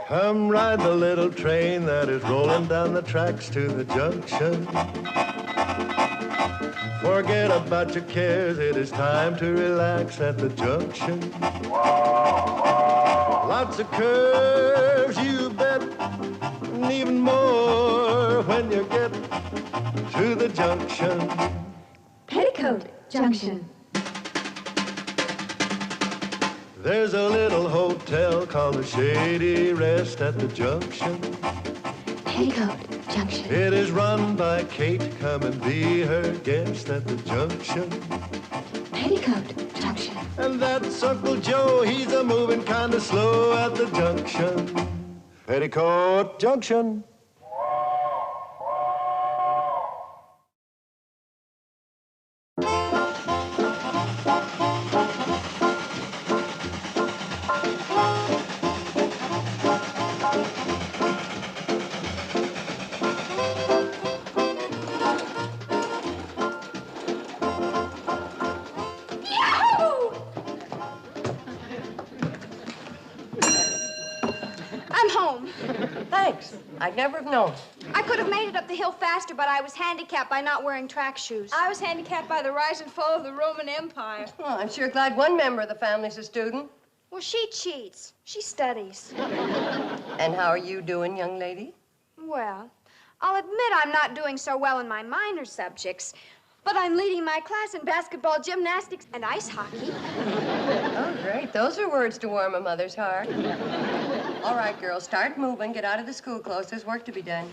Come ride the little train that is rolling down the tracks to the junction. Forget about your cares, it is time to relax at the junction. Lots of curves, you bet, and even more when you get to the junction. Petticoat Junction. There's a little hotel called the Shady Rest at the junction. Petticoat Junction. It is run by Kate. Come and be her guest at the junction. Petticoat Junction. And that's Uncle Joe. He's a moving kind of slow at the junction. Petticoat Junction. I'm home. Thanks. I'd never have known. I could have made it up the hill faster, but I was handicapped by not wearing track shoes. I was handicapped by the rise and fall of the Roman Empire. Well, I'm sure glad one member of the family's a student. Well, she cheats. She studies. And how are you doing, young lady? Well, I'll admit I'm not doing so well in my minor subjects, but I'm leading my class in basketball, gymnastics, and ice hockey. Oh, great. Those are words to warm a mother's heart. All right, girls, start moving. Get out of the school clothes. There's work to be done.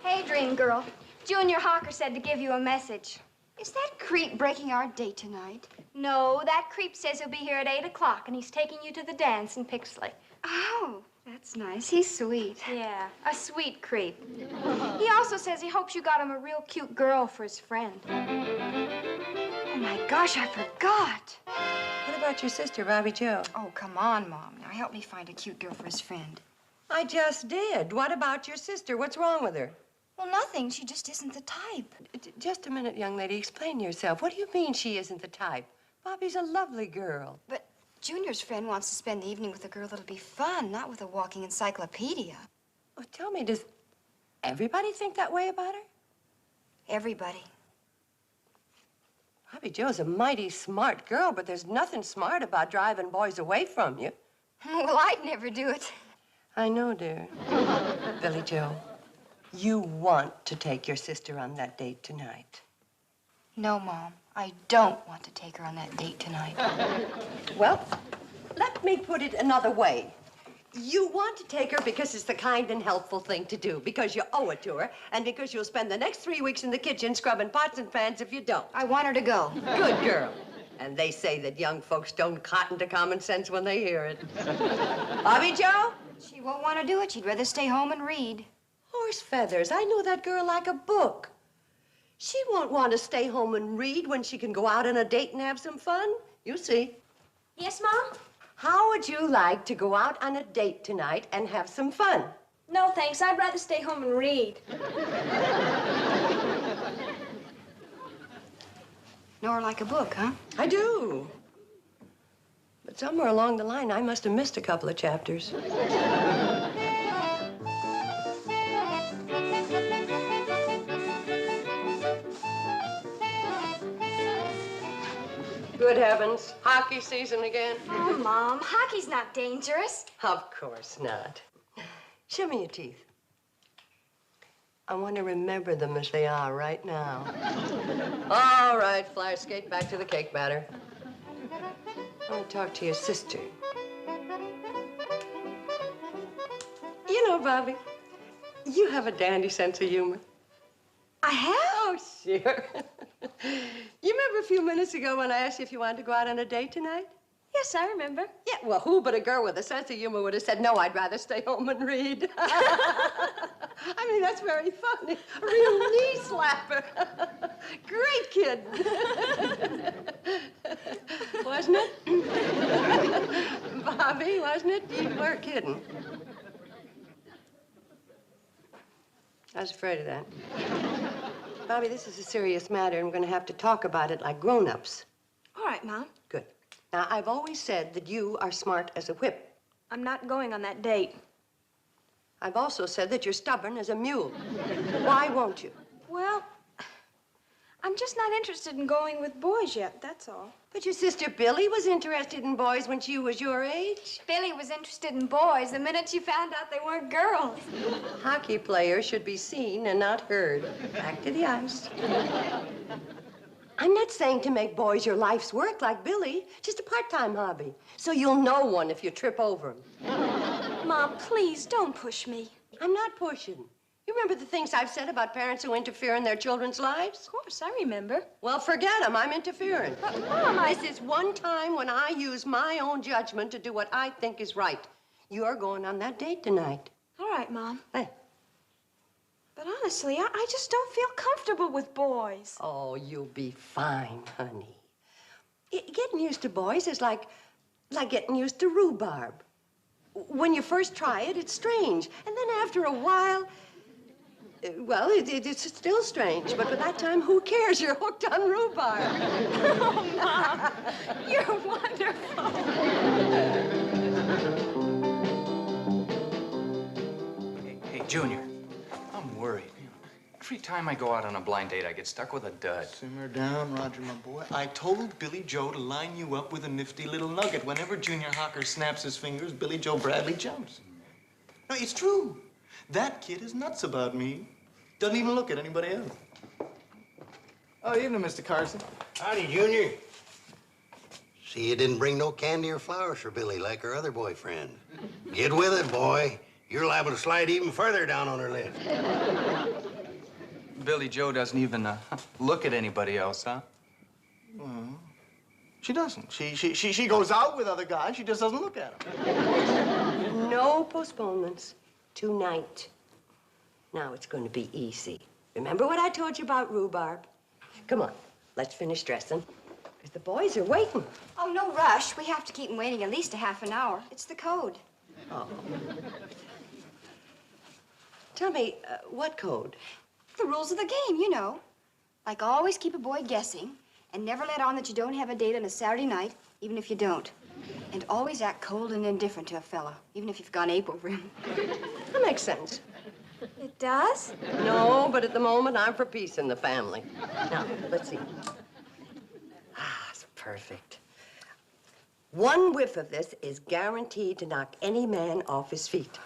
Hey, Dream Girl. Junior Hawker said to give you a message. Is that creep breaking our date tonight? No, that creep says he'll be here at 8 o'clock, and he's taking you to the dance in Pixley. Oh, that's nice. He's sweet. Yeah, a sweet creep. He also says he hopes you got him a real cute girl for his friend. Oh, my gosh, I forgot. What about your sister, Bobby Joe? Oh, come on, Mom. Now, help me find a cute girl for his friend. I just did. What about your sister? What's wrong with her? Well, nothing. She just isn't the type. Just a minute, young lady. Explain yourself. What do you mean she isn't the type? Bobby's a lovely girl. But Junior's friend wants to spend the evening with a girl that'll be fun, not with a walking encyclopedia. Well, tell me, does everybody think that way about her? Everybody. Bobby Joe's a mighty smart girl, but there's nothing smart about driving boys away from you. Well, I'd never do it. I know, dear. Billy Joe, you want to take your sister on that date tonight. No, Mom. I don't want to take her on that date tonight. Well, let me put it another way. You want to take her because it's the kind and helpful thing to do, because you owe it to her, and because you'll spend the next 3 weeks in the kitchen scrubbing pots and pans if you don't. I want her to go. Good girl. And they say that young folks don't cotton to common sense when they hear it. Bobby Joe? She won't want to do it. She'd rather stay home and read. Horse feathers. I know that girl like a book. She won't want to stay home and read when she can go out on a date and have some fun. You see. Yes, Mom? How would you like to go out on a date tonight and have some fun? No, thanks. I'd rather stay home and read. Know her like a book, huh? I do. But somewhere along the line, I must have missed a couple of chapters. Good heavens. Hockey season again? Oh, Mom, hockey's not dangerous. Of course not. Show me your teeth. I want to remember them as they are right now. All right, flyer skate back to the cake batter. I want to talk to your sister. You know, Bobby, you have a dandy sense of humor. I have? Oh, sure. You remember a few minutes ago when I asked you if you wanted to go out on a date tonight? Yes, I remember. Yeah, well, who but a girl with a sense of humor would have said, no, I'd rather stay home and read. I mean, that's very funny. A real knee slapper. Great kid. Wasn't it? Bobby, wasn't it? You weren't kidding. I was afraid of that. Bobby, this is a serious matter, and we're going to have to talk about it like grown-ups. All right, Mom. Good. Now, I've always said that you are smart as a whip. I'm not going on that date. I've also said that you're stubborn as a mule. Why won't you? Well, I'm just not interested in going with boys yet, that's all. But your sister Billy was interested in boys when she was your age. Billy was interested in boys the minute she found out they weren't girls. Hockey players should be seen and not heard. Back to the ice. I'm not saying to make boys your life's work like Billy, just a part-time hobby. So you'll know one if you trip over him. Mom, please don't push me. I'm not pushing. You remember the things I've said about parents who interfere in their children's lives? Of course, I remember. Well, forget them. I'm interfering. But, Mom, This is one time when I use my own judgment to do what I think is right. You're going on that date tonight. All right, Mom. Hey. But honestly, I just don't feel comfortable with boys. Oh, you'll be fine, honey. Getting used to boys is like getting used to rhubarb. When you first try it, it's strange. And then after a while, well, it's still strange. But by that time, who cares? You're hooked on rhubarb. Oh, Mom, you're wonderful. Hey, Junior, I'm worried. Every time I go out on a blind date, I get stuck with a dud. Simmer down, Roger, my boy. I told Billy Joe to line you up with a nifty little nugget. Whenever Junior Hocker snaps his fingers, Billy Joe Bradley jumps. No, it's true. That kid is nuts about me. Doesn't even look at anybody else. Oh, evening, Mr. Carson. Howdy, Junior. See, you didn't bring no candy or flowers for Billy like her other boyfriend. Get with it, boy. You're liable to slide even further down on her list. Billy Joe doesn't even look at anybody else, huh? Well, she doesn't. She goes out with other guys. She just doesn't look at them. No postponements. Tonight. Now it's going to be easy. Remember what I told you about rhubarb? Come on, let's finish dressing. Because the boys are waiting. Oh, no rush. We have to keep them waiting at least a half an hour. It's the code. Oh. Tell me, what code? The rules of the game, you know. Like always keep a boy guessing and never let on that you don't have a date on a Saturday night, even if you don't. And always act cold and indifferent to a fella, even if you've gone ape over him. That makes sense. It does? No, but at the moment, I'm for peace in the family. Now, let's see. Ah, it's perfect. One whiff of this is guaranteed to knock any man off his feet.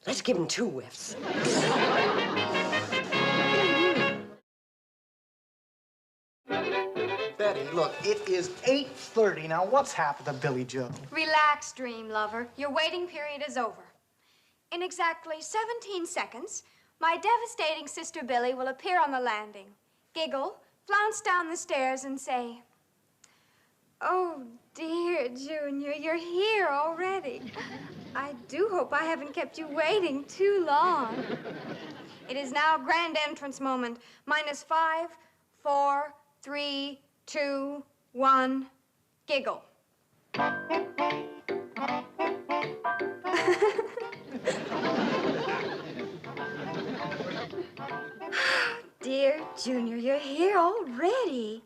Let's give him 2 whiffs. Betty, look, it is 8:30. Now, what's happened to Billy Joe? Relax, dream lover. Your waiting period is over. In exactly 17 seconds, my devastating sister Billy will appear on the landing, giggle, flounce down the stairs, and say, "Oh, dear, Junior, you're here already. I do hope I haven't kept you waiting too long." It is now grand entrance moment. -5, 4, 3, 2, 1, giggle. Dear Junior, you're here already.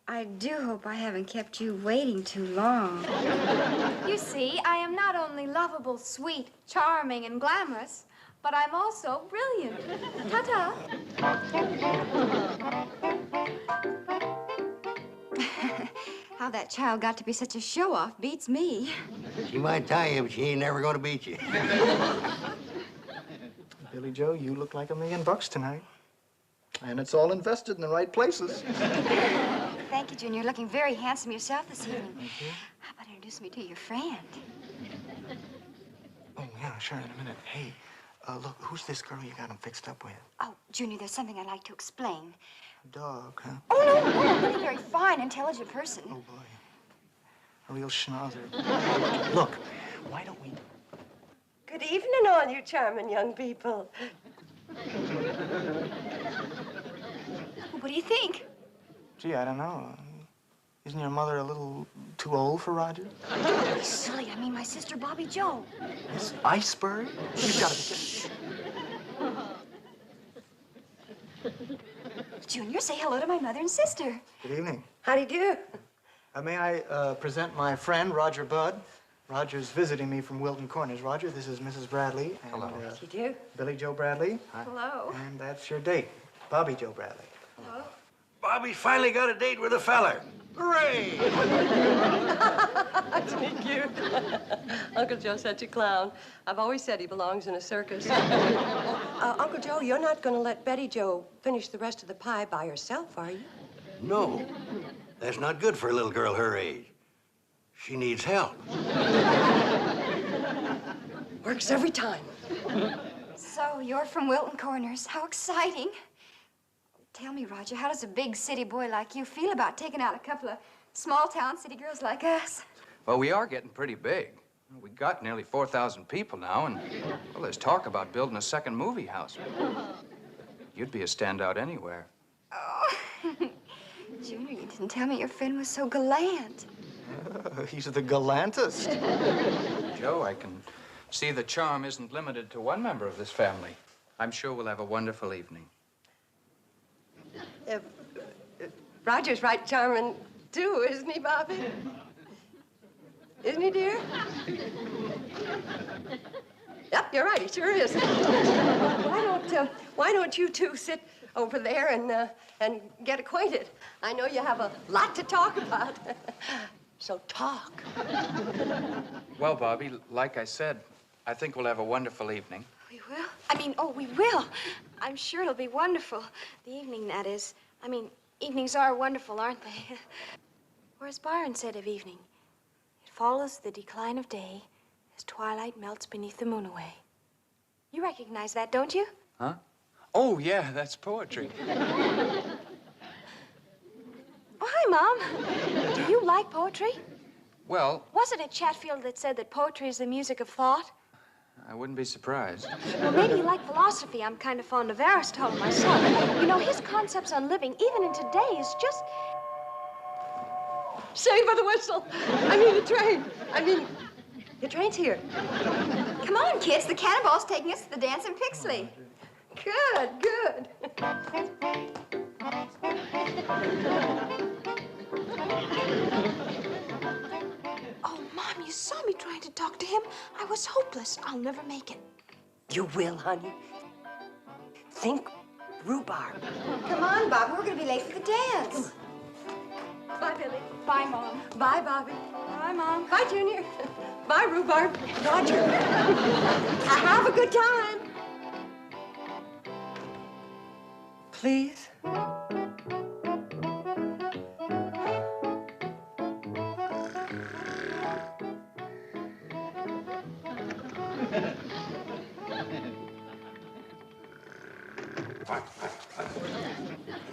I do hope I haven't kept you waiting too long. You see, I am not only lovable, sweet, charming, and glamorous, but I'm also brilliant. Ta-ta. How that child got to be such a show-off beats me. She might tell you, but she ain't never gonna beat you. Billy Joe, you look like $1 million tonight. And it's all invested in the right places. Thank you, Junior. You're looking very handsome yourself this evening. How about introduce me to your friend? Oh, yeah, sure, in a minute. Hey, look, who's this girl you got him fixed up with? Oh, Junior, there's something I'd like to explain. A dog, huh? Oh, no, really very fine, intelligent person. Oh, boy. A real schnauzer. Look, why don't we... Good evening, all you charming young people. What do you think? Gee, I don't know. Isn't your mother a little too old for Roger? Don't be silly. I mean, my sister, Bobby Joe. This iceberg? You've got to be kidding. Junior, say hello to my mother and sister. Good evening. How do you do? May I present my friend, Roger Budd. Roger's visiting me from Wilton Corners. Roger, this is Mrs. Bradley. And, Hello. How do you do? Billy Joe Bradley. Hello. And that's your date, Bobby Joe Bradley. Hello. Bobby's finally got a date with a feller. Hooray! Isn't he cute? Uncle Joe's such a clown. I've always said he belongs in a circus. Uncle Joe, you're not going to let Betty Joe finish the rest of the pie by herself, are you? No, that's not good for a little girl her age. She needs help. Works every time. So, you're from Wilton Corners. How exciting. Tell me, Roger, how does a big city boy like you feel about taking out a couple of small-town city girls like us? Well, we are getting pretty big. We got nearly 4,000 people now, and, well, there's talk about building a second movie house. You'd be a standout anywhere. Oh, Junior, you didn't tell me your friend was so gallant. He's the gallantest. Joe, I can see the charm isn't limited to one member of this family. I'm sure we'll have a wonderful evening. Roger's right charming, too, isn't he, Bobby? Isn't he, dear? Yep, you're right, he sure is. Why don't you two sit over there and get acquainted? I know you have a lot to talk about. So talk. Well, Bobby, like I said, I think we'll have a wonderful evening. We will? We will. I'm sure it'll be wonderful. The evening, that is. Evenings are wonderful, aren't they? Or as Byron said of evening, it follows the decline of day as twilight melts beneath the moon away. You recognize that, don't you? Huh? Oh, yeah, that's poetry. Oh, hi, Mom. Do you like poetry? Well, Wasn't it Chatfield that said that poetry is the music of thought? I wouldn't be surprised. Well, maybe you like philosophy. I'm kind of fond of Aristotle myself. You know, his concepts on living, even in today, is just... Saved by the whistle. The train. The train's here. Come on, kids. The cannonball's taking us to the dance in Pixley. Good, good. Oh, Mom, you saw me trying to talk to him. I was hopeless. I'll never make it. You will, honey. Think rhubarb. Come on, Bob. We're going to be late for the dance. Bye, Billy. Bye, Mom. Bye, Bobby. Bye, Mom. Bye, Junior. Bye, rhubarb. Roger. Have a good time. Please?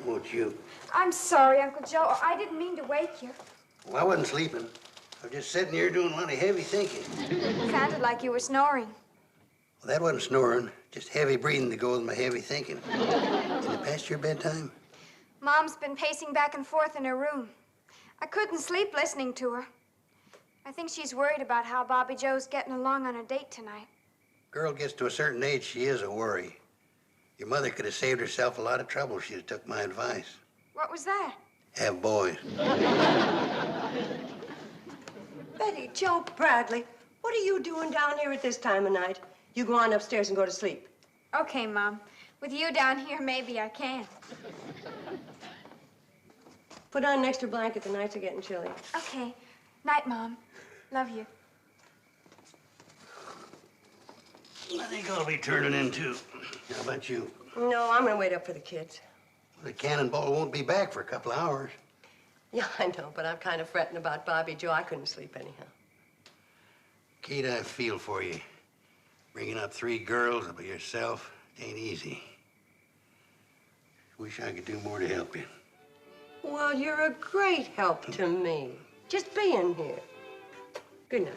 Won't you? I'm sorry, Uncle Joe. I didn't mean to wake you. Well, I wasn't sleeping. I was just sitting here doing a lot of heavy thinking. It sounded like you were snoring. Well, that wasn't snoring, just heavy breathing to go with my heavy thinking. Is it past your bedtime? Mom's been pacing back and forth in her room. I couldn't sleep listening to her. I think she's worried about how Bobby Joe's getting along on a date tonight. Girl gets to a certain age, she is a worry. Your mother could have saved herself a lot of trouble if she'd have took my advice. What was that? Have boys. Betty Joe Bradley, what are you doing down here at this time of night? You go on upstairs and go to sleep. Okay, Mom. With you down here, maybe I can. Put on an extra blanket. The nights are getting chilly. Okay. Night, Mom. Love you. I think I'll be turning in, too. How about you? No, I'm gonna wait up for the kids. The cannonball won't be back for a couple of hours. Yeah, I know, but I'm kind of fretting about Bobby Joe. I couldn't sleep anyhow. Kate, I feel for you. Bringing up 3 girls by yourself ain't easy. Wish I could do more to help you. Well, you're a great help to me. Just being here. Good night.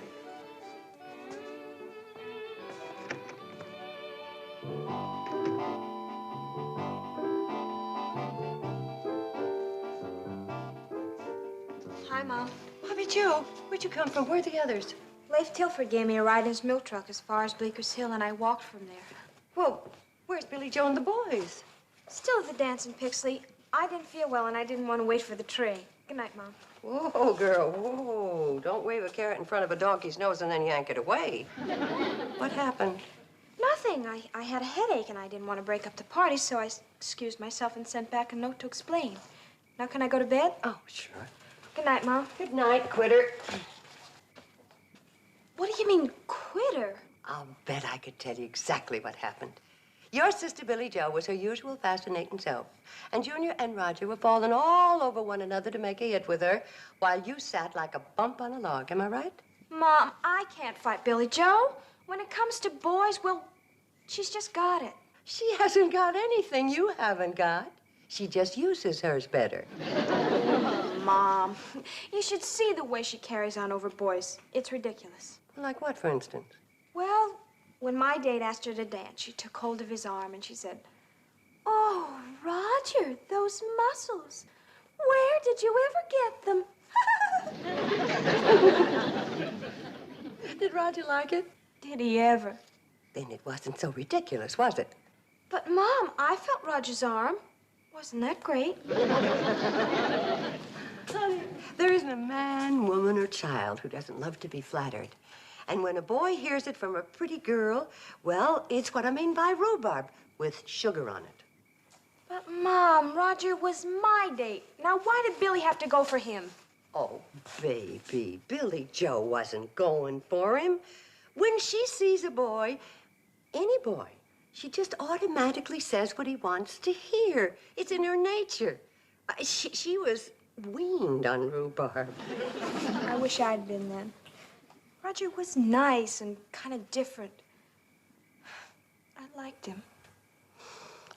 Hi, Mom. Bobby Joe, where'd you come from? Where are the others? Leif Tilford gave me a ride in his milk truck as far as Bleeker's Hill, and I walked from there. Well, where's Billy Joe and the boys? Still at the dance in Pixley. I didn't feel well and I didn't want to wait for the tray. Good night, Mom. Whoa, girl, whoa. Don't wave a carrot in front of a donkey's nose and then yank it away. What happened? Nothing. I had a headache and I didn't want to break up the party, so I excused myself and sent back a note to explain. Now can I go to bed? Oh, sure. Good night, Mom. Good night, quitter. What do you mean, quitter? I'll bet I could tell you exactly what happened. Your sister Billy Joe was her usual fascinating self, and Junior and Roger were falling all over one another to make a hit with her, while you sat like a bump on a log. Am I right? Mom, I can't fight Billy Joe. When it comes to boys, well, she's just got it. She hasn't got anything you haven't got. She just uses hers better. Mom, you should see the way she carries on over boys. It's ridiculous. Like what, for instance? Well, when my date asked her to dance, she took hold of his arm and she said, "Oh, Roger, those muscles. Where did you ever get them?" Did Roger like it? Did he ever? Then it wasn't so ridiculous, was it? But, Mom, I felt Roger's arm. Wasn't that great? Honey, there isn't a man, woman, or child who doesn't love to be flattered. And when a boy hears it from a pretty girl, well, it's what I mean by rhubarb, with sugar on it. But, Mom, Roger was my date. Now, why did Billy have to go for him? Oh, baby, Billy Joe wasn't going for him. When she sees a boy, any boy, she just automatically says what he wants to hear. It's in her nature. She was weaned on rhubarb. I wish I'd been then. Roger was nice and kind of different. I liked him.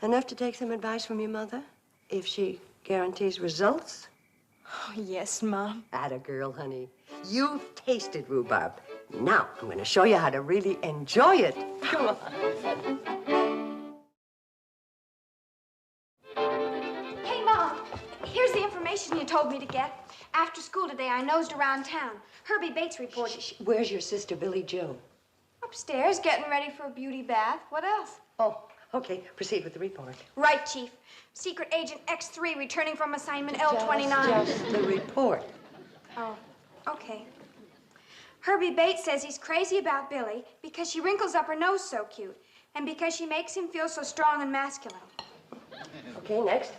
Enough to take some advice from your mother, if she guarantees results? Oh, yes, Mom. Atta girl, honey. You've tasted rhubarb. Now, I'm going to show you how to really enjoy it. Come on. Hey, Mom, here's the information you told me to get. After school today, I nosed around town. Herbie Bates reported. Where's your sister, Billy Joe? Upstairs, getting ready for a beauty bath. What else? Oh, okay. Proceed with the report. Right, Chief. Secret Agent X3 returning from assignment L29. Just the report. Oh, okay. Herbie Bates says he's crazy about Billy because she wrinkles up her nose so cute and because she makes him feel so strong and masculine. Okay, next.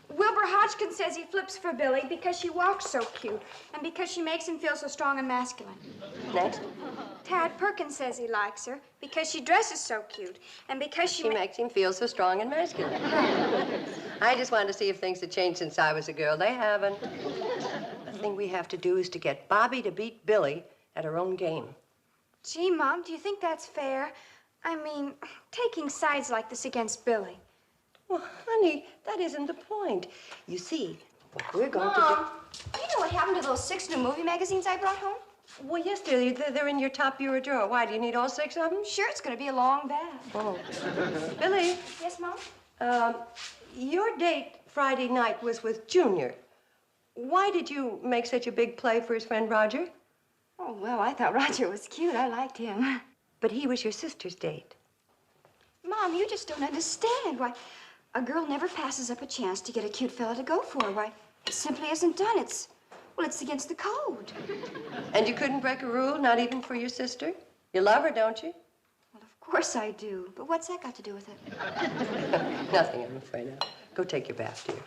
Wilbur Hodgkin says he flips for Billy because she walks so cute and because she makes him feel so strong and masculine. Next. Tad Perkins says he likes her because she dresses so cute and because She makes him feel so strong and masculine. I just wanted to see if things had changed since I was a girl. They haven't. The thing we have to do is to get Bobby to beat Billy at her own game. Gee, Mom, do you think that's fair? I mean, taking sides like this against Billy. Well, honey, that isn't the point. You see, what we're going to Mom, you know what happened to those 6 new movie magazines I brought home? do... Well, yes, dear, they're in your top bureau drawer. Why, do you need all 6 of them? Sure, it's going to be a long bath. Oh. Billy, Yes, Mom? your date Friday night was with Junior. Why did you make such a big play for his friend Roger? Oh, well, I thought Roger was cute. I liked him. But he was your sister's date. Mom, you just don't understand. Why, a girl never passes up a chance to get a cute fella to go for. Why, it simply isn't done. It's against the code. And you couldn't break a rule, not even for your sister? You love her, don't you? Well, of course I do. But what's that got to do with it? Nothing, I'm afraid of. Go take your bath, dear.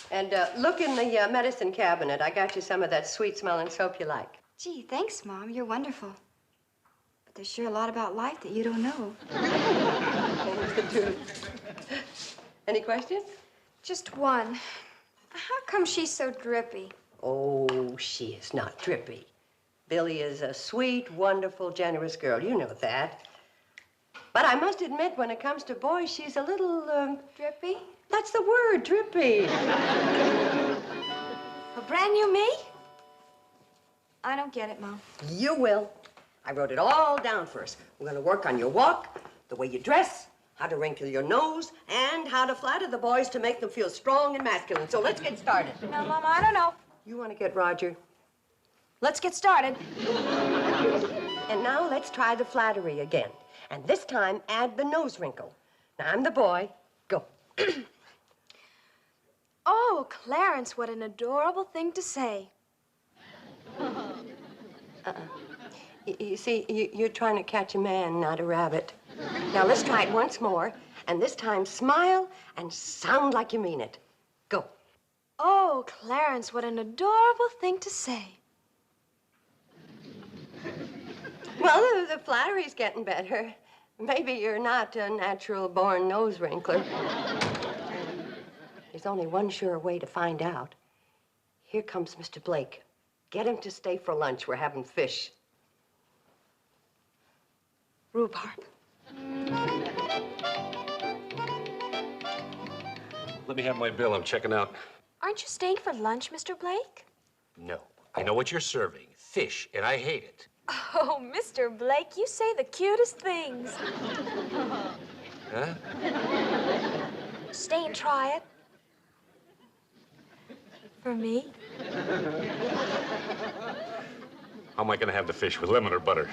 And look in the medicine cabinet. I got you some of that sweet-smelling soap you like. Gee, thanks, Mom. You're wonderful. But there's sure a lot about life that you don't know. That's the truth. Any questions? Just one. How come she's so drippy? Oh, she is not drippy. Billy is a sweet, wonderful, generous girl. You know that. But I must admit, when it comes to boys, she's a little, Drippy? That's the word, drippy. A brand new me? I don't get it, Mom. You will. I wrote it all down for us. We're going to work on your walk, the way you dress, how to wrinkle your nose, and how to flatter the boys to make them feel strong and masculine. So let's get started. No, Mom, I don't know. You want to get Roger? Let's get started. And now let's try the flattery again. And this time, add the nose wrinkle. Now, I'm the boy. Go. Clarence, what an adorable thing to say. You see, you're trying to catch a man, not a rabbit. Now, let's try it once more, and this time smile and sound like you mean it. Go. Oh, Clarence, what an adorable thing to say. Well, the flattery's getting better. Maybe you're not a natural-born nose wrinkler. There's only one sure way to find out. Here comes Mr. Blake. Get him to stay for lunch. We're having fish. Rhubarb. Let me have my bill. I'm checking out. Aren't you staying for lunch, Mr. Blake? No. I know what you're serving. Fish, and I hate it. Oh, Mr. Blake, you say the cutest things. Huh? Stay and try it. For me? How am I going to have the fish, with lemon or butter?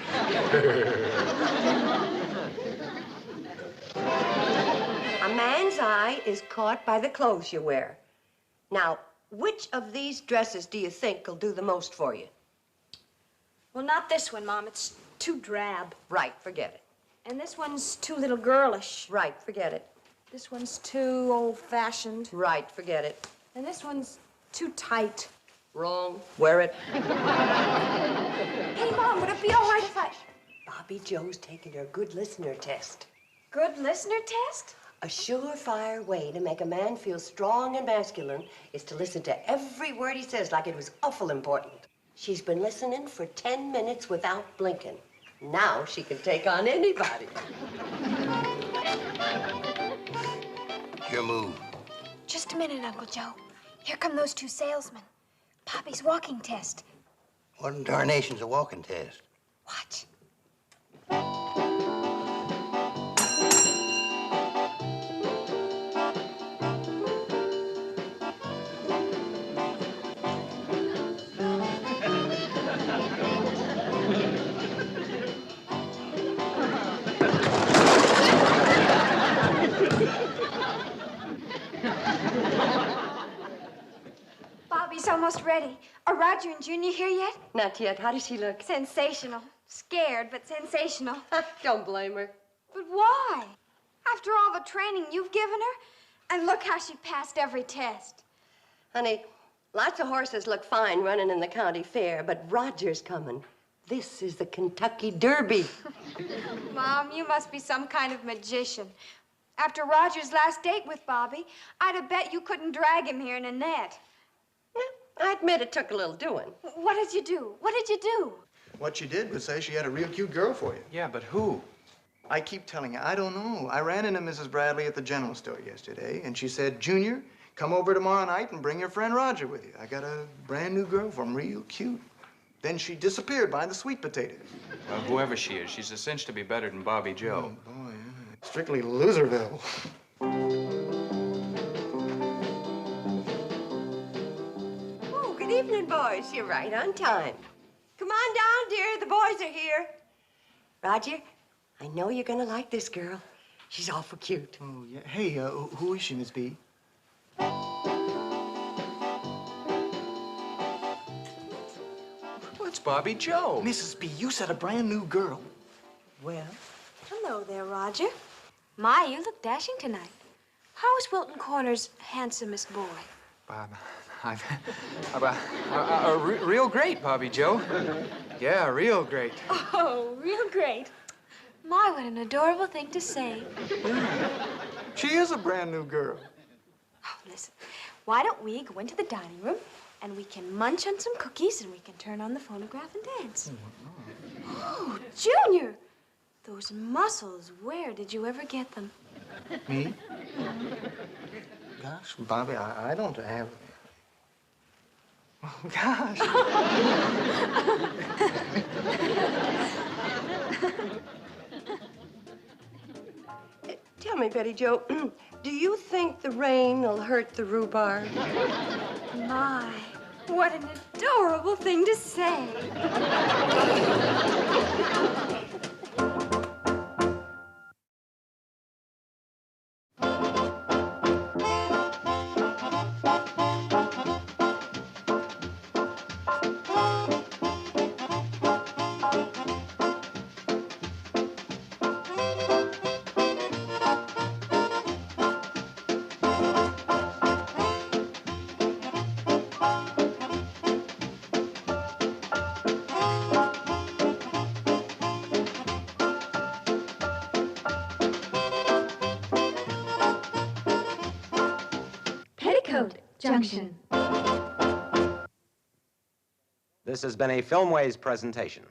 A man's eye is caught by the clothes you wear. Now, which of these dresses do you think will do the most for you? Well, not this one, Mom. It's too drab. Right, forget it. And this one's too little girlish. Right, forget it. This one's too old-fashioned. Right, forget it. And this one's too tight. Wrong. Wear it. Hey, Mom, would it be all right if I... Bobby Joe's taking her good listener test. Good listener test? A surefire way to make a man feel strong and masculine is to listen to every word he says like it was awful important. She's been listening for 10 minutes without blinking. Now she can take on anybody. Your move. Just a minute, Uncle Joe. Here come those two salesmen. Poppy's walking test. What in darnation's a walking test? Watch. Bobby's almost ready. Are Roger and Junior here yet? Not yet. How does she look? Sensational. Scared, but sensational. Don't blame her. But why? After all the training you've given her? And look how she passed every test. Honey, lots of horses look fine running in the county fair, but Roger's coming. This is the Kentucky Derby. Mom, you must be some kind of magician. After Roger's last date with Bobby, I'd have bet you couldn't drag him here in a net. I admit it took a little doing. What did you do? What did you do? What she did was say she had a real cute girl for you. Yeah, but who? I keep telling you, I don't know. I ran into Mrs. Bradley at the general store yesterday, and she said, Junior, come over tomorrow night and bring your friend Roger with you. I got a brand new girl for him, real cute. Then she disappeared behind the sweet potatoes. Well, whoever she is, she's a cinch to be better than Bobby Joe. Oh, boy, strictly Loserville. Oh, good evening, boys. You're right on time. Come on down, dear. The boys are here. Roger, I know you're gonna like this girl. She's awful cute. Oh, yeah. Hey, who is she, Miss B? Well, it's Bobby Joe. Mrs. B, you said a brand new girl. Well, Hello there, Roger. My, you look dashing tonight. How is Wilton Corner's handsomest boy? Real great, Bobby Joe. Yeah, real great. Oh, real great. My, what an adorable thing to say. She is a brand new girl. Oh, listen, why don't we go into the dining room and we can munch on some cookies and we can turn on the phonograph and dance. Oh, Junior, those muscles, where did you ever get them? Me? Gosh, Bobby, I don't have... Oh, gosh. tell me, Betty Joe, do you think the rain will hurt the rhubarb? My, what an adorable thing to say. Junction. This has been a Filmways presentation.